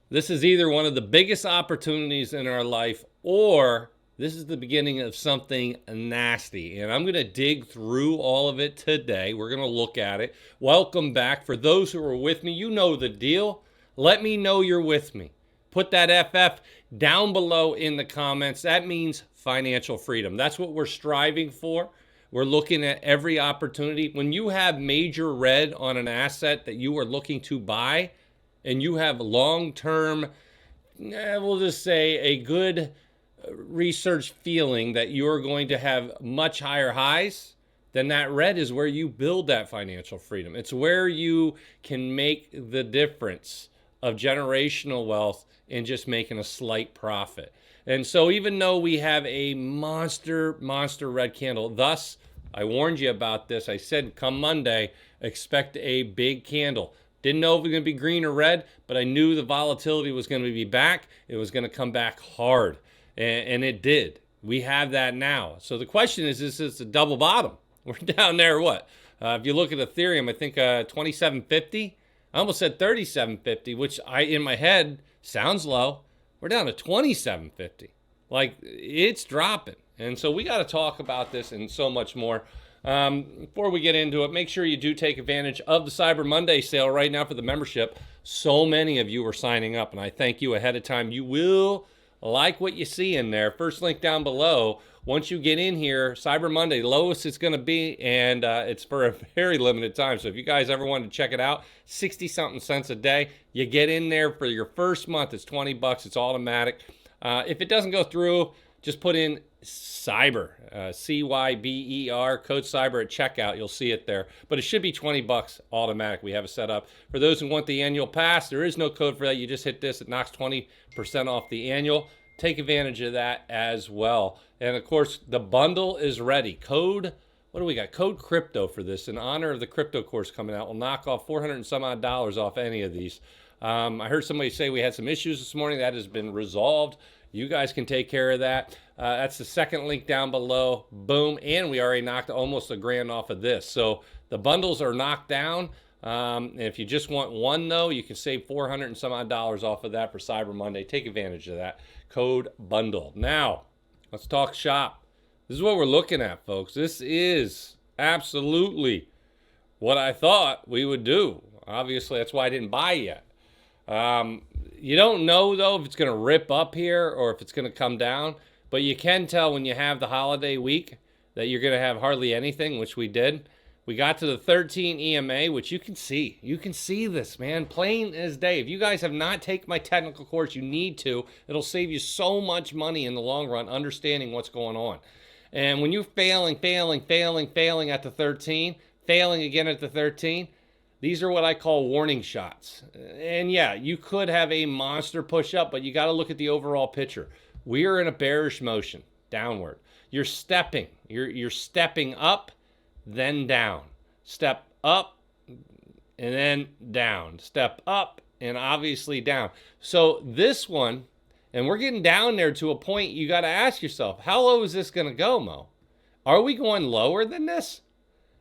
This is either one of the biggest opportunities in our life or this is the beginning of something nasty. And I'm going to dig through all of it today. We're going to look at it. Welcome back. For those who are with me, you know the deal. Let me know you're with me. Put that FF down below in the comments. That means financial freedom. That's what we're striving for. We're looking at every opportunity. When you have major red on an asset that you are looking to buy, and you have long-term, we'll just say a good research feeling that you're going to have much higher highs, then that red is where you build that financial freedom. It's where you can make the difference of generational wealth and just making a slight profit. And so even though we have a monster red candle, thus I warned you about this. I said come Monday, expect a big candle. Didn't know if it was going to be green or red, but I knew the volatility was going to be back. It was going to come back hard, and it did. We have that now. So the question is this a double bottom? We're down there, what? If you look at Ethereum, I think 2750. I almost said 3750, which in my head sounds low. We're down to 2750. Like, it's dropping. And so we got to talk about this and so much more. Before we get into it, make sure you do take advantage of the Cyber Monday sale right now for the membership. So many of you are signing up, and I thank you ahead of time. You will like what you see in there. First link down below. Once you get in here, Cyber Monday, lowest it's going to be, and it's for a very limited time. So if you guys ever want to check it out, 60-something cents a day. You get in there for your first month. It's $20. It's automatic. If it doesn't go through, just put in Cyber, CYBER, code Cyber at checkout. You'll see it there. But it should be $20 automatic. We have it set up. For those who want the annual pass, there is no code for that. You just hit this. It knocks 20% off the annual. Take advantage of that as well. And of course, the bundle is ready. Code, what do we got? Code crypto for this in honor of the crypto course coming out. We'll knock off $400 and some odd off any of these. I heard somebody say we had some issues this morning. That has been resolved. You guys can take care of that. That's the second link down below. Boom. And we already knocked almost $1,000 off of this. So the bundles are knocked down. And if you just want one, though, you can save $400 and some odd off of that for Cyber Monday. Take advantage of that. Code bundle. Now, let's talk shop. This is what we're looking at, folks. This is absolutely what I thought we would do. Obviously, that's why I didn't buy yet. You don't know, though, if it's going to rip up here or if it's going to come down. But you can tell when you have the holiday week that you're going to have hardly anything, which we did. We got to the 13 EMA, which you can see. You can see this, man, plain as day. If you guys have not taken my technical course, you need to. It'll save you so much money in the long run, understanding what's going on. And when you're failing at the 13, failing again at the 13, these are what I call warning shots. And yeah, you could have a monster push up, but you got to look at the overall picture. We are in a bearish motion, downward. You're stepping. You're stepping up, then down. Step up, and then down. Step up, and obviously down. So this one, and we're getting down there to a point you got to ask yourself, how low is this going to go, Mo? Are we going lower than this?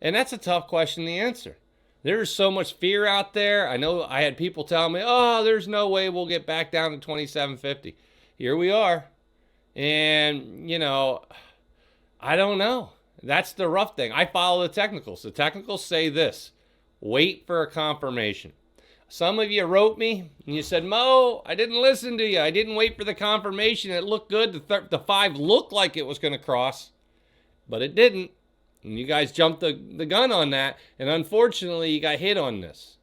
And that's a tough question to answer. There's so much fear out there. I know I had people telling me, oh, there's no way we'll get back down to 2750. Here we are. And, you know, I don't know. That's the rough thing. I follow the technicals. The technicals say this: wait for a confirmation. Some of you wrote me and you said, Mo, I didn't listen to you. I didn't wait for the confirmation. It looked good. The 5 looked like it was going to cross, but it didn't. And you guys jumped the gun on that. And unfortunately, you got hit on this.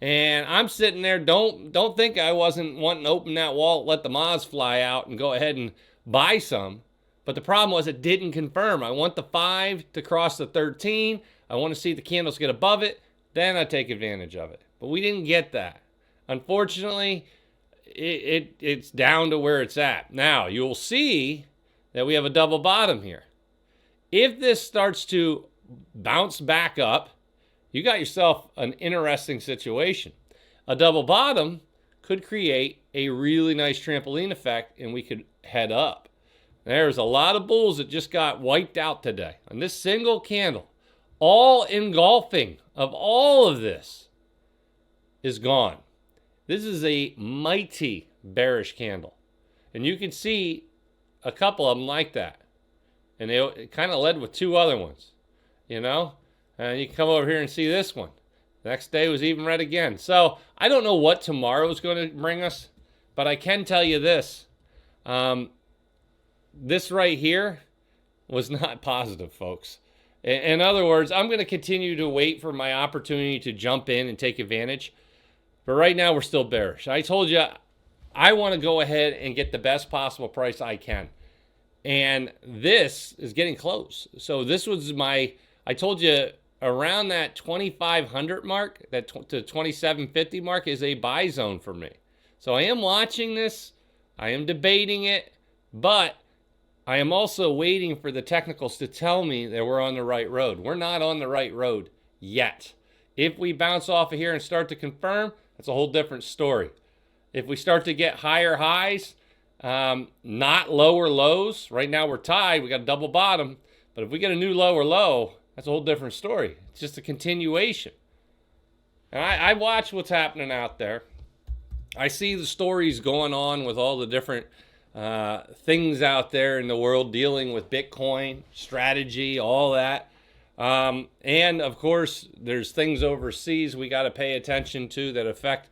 And I'm sitting there. Don't think I wasn't wanting to open that wallet, let the moths fly out, and go ahead and buy some. But the problem was it didn't confirm. I want the 5 to cross the 13. I want to see the candles get above it. Then I take advantage of it. But we didn't get that. Unfortunately, it's down to where it's at. Now, you'll see that we have a double bottom here. If this starts to bounce back up, you got yourself an interesting situation. A double bottom could create a really nice trampoline effect, and we could head up. There's a lot of bulls that just got wiped out today. And this single candle, all engulfing of all of this, is gone. This is a mighty bearish candle. And you can see a couple of them like that. And it kind of led with two other ones, you know? And you can come over here and see this one. The next day was even red again. So I don't know what tomorrow is going to bring us, but I can tell you this. This right here was not positive, folks. In other words, I'm going to continue to wait for my opportunity to jump in and take advantage. But right now, we're still bearish. I told you, I want to go ahead and get the best possible price I can. And this is getting close. So this was I told you, around that 2,500 mark, that to 2,750 mark is a buy zone for me. So I am watching this. I am debating it. But I am also waiting for the technicals to tell me that we're on the right road. We're not on the right road yet. If we bounce off of here and start to confirm, that's a whole different story. If we start to get higher highs, not lower lows, right now we're tied, we got a double bottom, but if we get a new lower low, that's a whole different story. It's just a continuation. And I watch what's happening out there. I see the stories going on with all the different things out there in the world dealing with Bitcoin, strategy, all that. And of course, there's things overseas we got to pay attention to that affect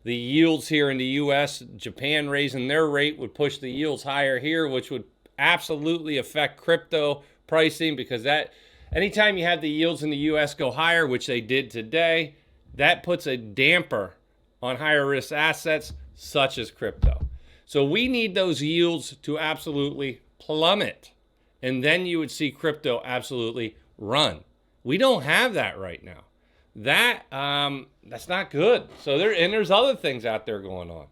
the yields here in the U.S. Japan raising their rate would push the yields higher here, which would absolutely affect crypto pricing, because that anytime you have the yields in the U.S. go higher, which they did today, that puts a damper on higher risk assets such as crypto. So we need those yields to absolutely plummet, and then you would see crypto absolutely run. We don't have that right now. That's not good. So there's other things out there going on.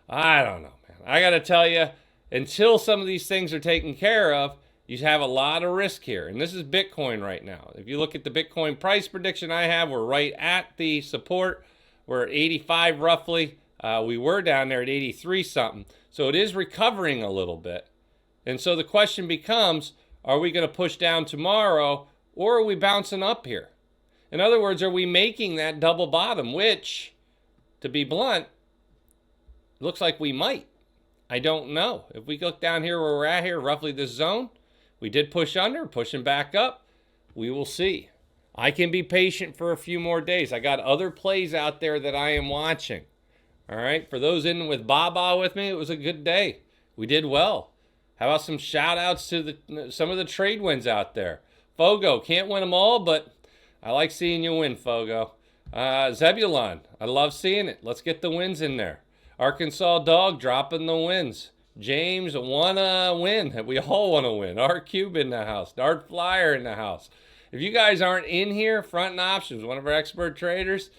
I don't know, man. I got to tell you, until some of these things are taken care of, you have a lot of risk here. And this is Bitcoin right now. If you look at the Bitcoin price prediction I have, we're right at the support. We're at 85 roughly. We were down there at 83 something. So it is recovering a little bit. And so the question becomes, are we going to push down tomorrow, or are we bouncing up here? In other words, are we making that double bottom, which, to be blunt, looks like we might. I don't know. If we look down here where we're at here, roughly this zone, we did push under, pushing back up. We will see. I can be patient for a few more days. I got other plays out there that I am watching. All right. For those in with Baba with me, it was a good day. We did well. How about some shout outs to some of the trade wins out there? Fogo, can't win them all, but I like seeing you win, Fogo. Zebulon, I love seeing it. Let's get the wins in there. Arkansas Dog dropping the wins. James want to win. We all want to win. Art Cube in the house. Dart Flyer in the house. If you guys aren't in here, Front and Options, one of our expert traders,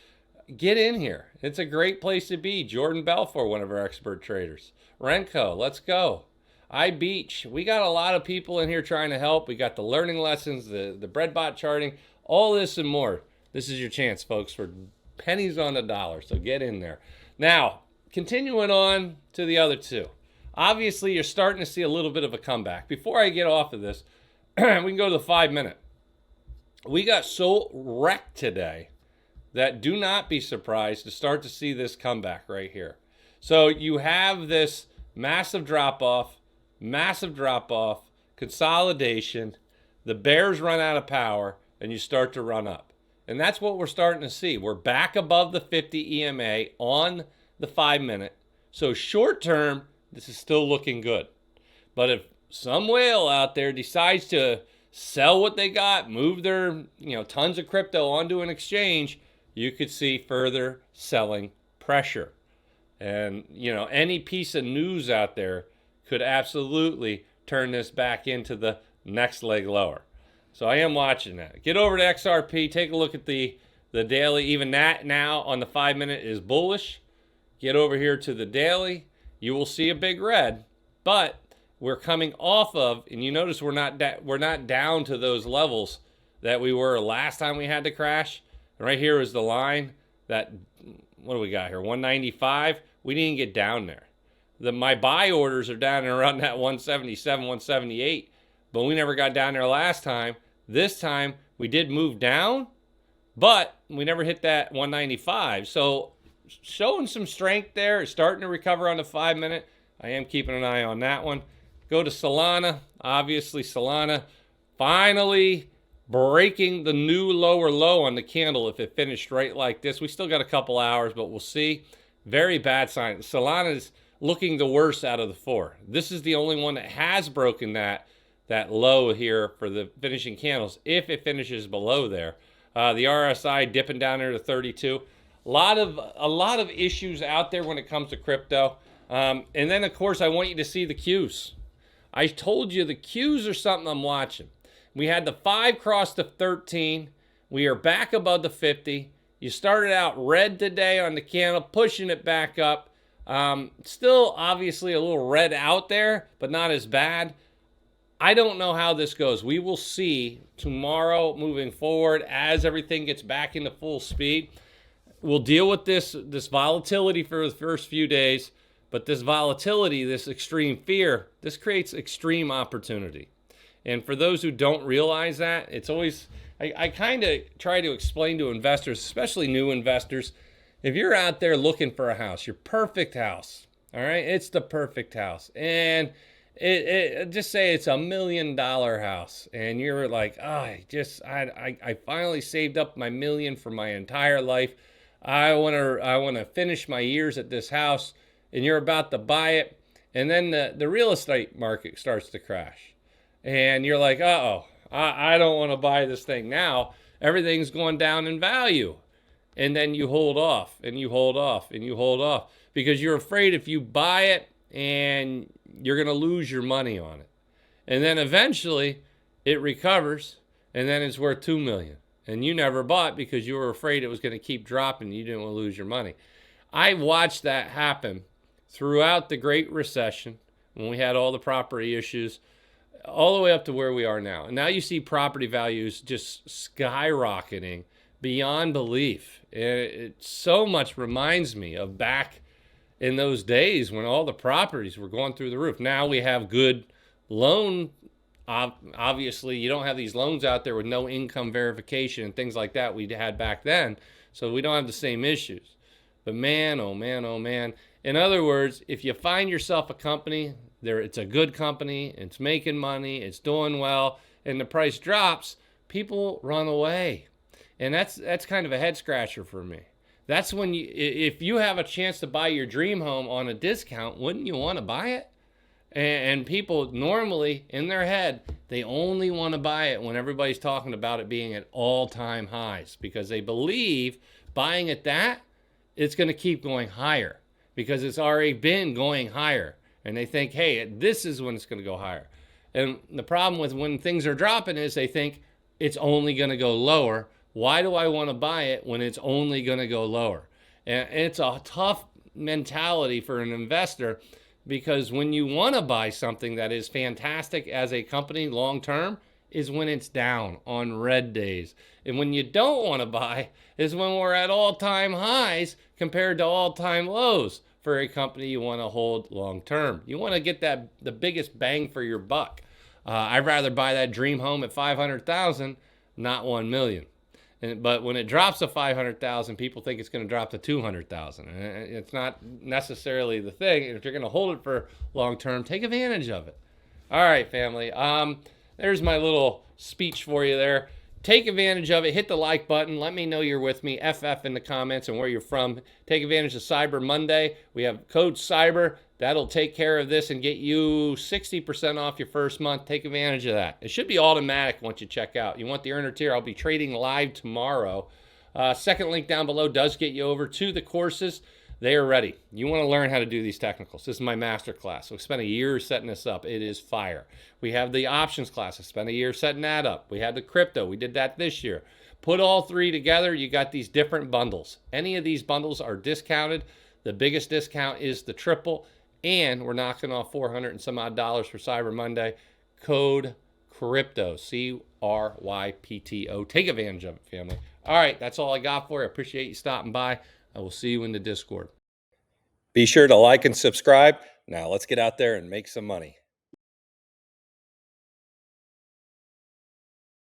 get in here. It's a great place to be. Jordan Belfort, one of our expert traders. Renko, let's go. iBeach, we got a lot of people in here trying to help. We got the learning lessons, the breadbot charting, all this and more. This is your chance, folks, for pennies on the dollar. So get in there. Now, continuing on to the other two. Obviously, you're starting to see a little bit of a comeback. Before I get off of this, we can go to the 5 minute. We got so wrecked today that do not be surprised to start to see this comeback right here. So you have this massive drop-off, consolidation. The bears run out of power, and you start to run up. And that's what we're starting to see. We're back above the 50 EMA on the 5 minute. So short term, this is still looking good. But if some whale out there decides to sell what they got, move their tons of crypto onto an exchange, you could see further selling pressure. And any piece of news out there could absolutely turn this back into the next leg lower. So I am watching that. Get over to XRP, take a look at the daily. Even that now on the 5 minute is bullish. Get over here to the daily. You will see a big red, but we're coming off of, and you notice we're not down to those levels that we were last time we had to crash. And right here is the line that, what do we got here? 195. We didn't get down there. My buy orders are down around that 177, 178, but we never got down there last time. This time we did move down, but we never hit that 195. So showing some strength there. It's starting to recover on the 5-minute. I am keeping an eye on that one. Go to Solana. Obviously, Solana finally breaking the new lower low on the candle. If it finished right like this, we still got a couple hours, but we'll see. Very bad sign. Solana is looking the worst out of the four. This is the only one that has broken that low here for the finishing candles, if it finishes below there. The RSI dipping down there to 32. A lot of issues out there when it comes to crypto. And then, of course, I want you to see the Qs. I told you the Qs are something I'm watching. We had the 5 cross to 13. We are back above the 50. You started out red today on the candle, pushing it back up. Still, obviously, a little red out there, but not as bad. I don't know how this goes. We will see tomorrow moving forward as everything gets back into full speed. We'll deal with this volatility for the first few days, but this volatility, this extreme fear, this creates extreme opportunity. And for those who don't realize that, it's always, I kind of try to explain to investors, especially new investors, if you're out there looking for a house, your perfect house, all right, it's the perfect house. And just say it's $1 million house, and you're like, oh, I finally saved up my million for my entire life. I want to finish my years at this house, and you're about to buy it, and then the real estate market starts to crash, and you're like, uh-oh, I don't want to buy this thing now. Everything's going down in value, and then you hold off, and you hold off, and you hold off, because you're afraid if you buy it and you're going to lose your money on it. And then eventually it recovers, and then it's worth $2 million. And you never bought because you were afraid it was going to keep dropping. You didn't want to lose your money. I watched that happen throughout the Great Recession when we had all the property issues, all the way up to where we are now. And now you see property values just skyrocketing beyond belief. It so much reminds me of back in those days when all the properties were going through the roof. Now we have good loan. Obviously, you don't have these loans out there with no income verification and things like that we had back then. So we don't have the same issues. But man, oh man, oh man. In other words, if you find yourself a company, it's a good company, it's making money, it's doing well, and the price drops, people run away. And that's kind of a head scratcher for me. That's when if you have a chance to buy your dream home on a discount, wouldn't you want to buy it? And people normally in their head, they only want to buy it when everybody's talking about it being at all-time highs, because they believe buying at that, it's going to keep going higher because it's already been going higher. And they think, hey, this is when it's going to go higher. And the problem with when things are dropping is they think it's only going to go lower. Why do I want to buy it when it's only going to go lower? And it's a tough mentality for an investor, because when you want to buy something that is fantastic as a company long term is when it's down on red days. And when you don't want to buy is when we're at all-time highs compared to all-time lows for a company you want to hold long term. You want to get the biggest bang for your buck. I'd rather buy that dream home at $500,000, not $1 million. But when it drops to $500,000, people think it's going to drop to $200,000. It's not necessarily the thing. If you're going to hold it for long term, take advantage of it. All right, family. There's my little speech for you there. Take advantage of it. Hit the like button. Let me know you're with me. FF in the comments and where you're from. Take advantage of Cyber Monday. We have code CYBER. That'll take care of this and get you 60% off your first month. Take advantage of that. It should be automatic once you check out. You want the earner tier? I'll be trading live tomorrow. Second link down below does get you over to the courses. They are ready. You want to learn how to do these technicals. This is my master class. We spent a year setting this up. It is fire. We have the options class. I spent a year setting that up. We had the crypto. We did that this year. Put all three together. You got these different bundles. Any of these bundles are discounted. The biggest discount is the triple. And we're knocking off $400 and some odd for Cyber Monday. Code CRYPTO, CRYPTO. Take advantage of it, family. All right, that's all I got for you. I appreciate you stopping by. I will see you in the Discord. Be sure to like and subscribe. Now let's get out there and make some money.